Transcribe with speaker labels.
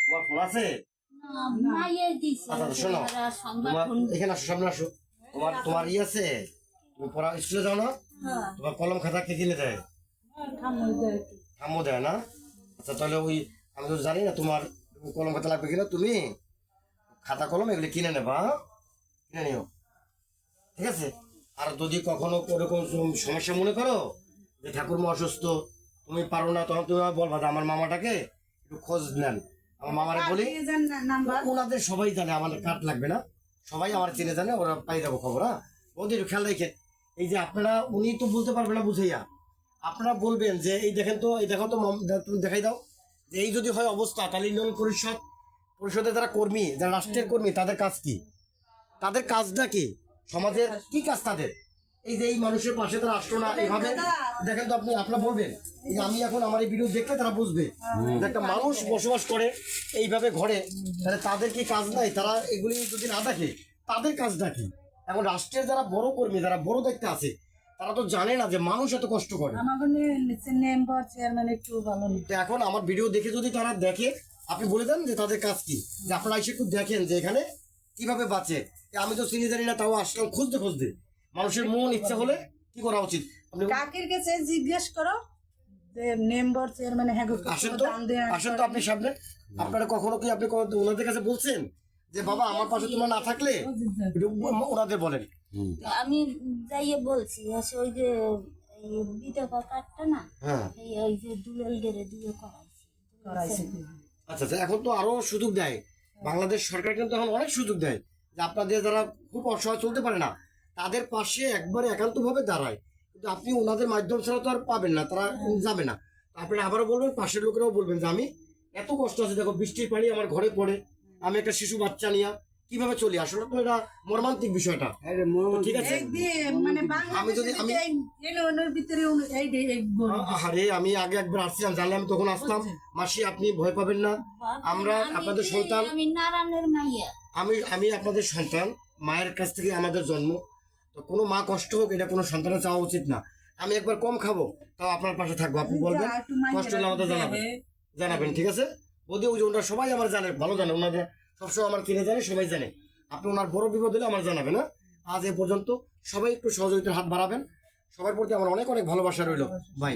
Speaker 1: তোমার ফোন আছে? আচ্ছা শোনো, তোমার এখানে আসো, সামনে আসো। তোমার আছে, তুমি পড়া স্কুলে যাও না? তোমার কলম খাতা কে কিনে দেয়? ঠাম্মু দেয় না? আচ্ছা তাহলে ওই আমি তো জানি না তোমার কলম খাতা লাগবে কিনা, তুমি খাতা কলম এগুলি কিনে নেবা, কিনে নিও, ঠিক আছে? আর যদি কখনো ওরকম সমস্যা মনে করো যে ঠাকুরমা অসুস্থ, তুমি পারো না, তখন তুমি বলবা যে আমার মামাটাকে একটু খোঁজ নেন। আমার মামারে বলি, ওনাদের সবাই জানে, আমার কার্ড লাগবে না, সবাই আমার চিনে জানে, ওরা পাই যাবো খবর। হ্যাঁ ওদের খেয়াল রেখে, এই যে আপনারা, উনি তো বলতে পারবে না বুঝাইয়া, আপনারা বলবেন যে এই দেখেন তো, এই দেখো তো, তুমি দেখাই দাও যে এই যদি হয় অবস্থা, তাহলে ইউনিয়ন পরিষদের যারা কর্মী, যারা রাষ্ট্রের কর্মী, তাদের কাজ কি? তাদের কাজটা কি? সমাজের কি কাজ তাদের? এই যে এই মানুষের পাশে তারা আসলো না, এইভাবে দেখেন তো আপনি, আপনারা বলবেন যে আমি এখন আমার এই ভিডিও দেখলে তারা বুঝবে যে একটা মানুষ বসবাস করে এইভাবে ঘরে, তাহলে তাদের কি কাজ নাই? তারা এগুলি যদি না দেখে তাদের কাজটা কি? এখন রাষ্ট্রের যারা বড় কর্মী, যারা বড় দায়িত্বে আছে, তারা তো জানে না যে মানুষ এত কষ্ট করে। এখন আমার ভিডিও দেখে যদি তারা দেখে, আপনি বলে দেন যে তাদের কাজ কি, যে আপনারা এসে একটু দেখেন যে এখানে কিভাবে বাঁচে। আমি তো চিনি জানি না, তাও আসলাম খুঁজতে। মানুষের মন ইচ্ছা হলে কি করা উচিত?
Speaker 2: কাকের কাছে জিজ্ঞেস করো যে মেম্বার চেয়ারম্যান। হ্যাঁ
Speaker 1: আসেন তো আপনি সামনে। আপনারা কখনো কি আপনি ওনাদের কাছে বলছেন যে বাবা আমার পাশে তোমরা না থাকলে? ওনাদের বলেন।
Speaker 3: আমি যাইয়ে বলছি, ওই যে বিধবা কার্ডটা না, ওই যে ডুয়েল গেড়ে দিয়ে করাইছি।
Speaker 1: আচ্ছা, এখন তো আরো সুযোগ দেয় বাংলাদেশ সরকার, কিন্তু এখন অনেক সুযোগ দেয় যে আপনাদের যারা খুব অসহায় চলতে পারে না, তাদের পাশে একবারে একান্তভাবে দাঁড়ায়। কিন্তু আপনি ওনাদের মাধ্যম ছাড়া তো আর পাবেন না, তারা যাবে না। আপনি আবারও বলবেন, পাশের লোকেরাও বলবেন যে আমি এত কষ্ট আছে, দেখো বৃষ্টির পানি আমার ঘরে পড়ে, আমি একটা শিশু বাচ্চা নিয়ে কিভাবে চলি। আসলে তো এটা মর্মান্তিক বিষয়টা, ঠিক আছে? আমি যদি আমি আগে একবার আসছিলাম, জানলে আমি তখন আসতাম। মাসি আপনি ভয় পাবেন না, আমরা আপনাদের সন্তান, আমি আপনাদের সন্তান, মায়ের কাছ থেকে আমাদের জন্ম, তো কোনো মা কষ্ট হোক এটা কোনো সন্তানের চাওয়া উচিত না। আমি একবার কম খাবো, তাও আপনার পাশে থাকবো, আপনি বলবেন কষ্ট হলে আমাদের জানাবেন, ঠিক আছে? বলতে ওই যে ওনারা সবাই আমার জানে, ভালো জানে, ওনারা সবসময় আমার কিনে জানে, সবাই জানে। আপনি ওনার বড় বিপদ হলে আমার জানাবেন। না আজ এ পর্যন্ত সবাই একটু সহযোগিতার হাত বাড়াবেন। সবার প্রতি আমার অনেক ভালোবাসা রইল ভাই।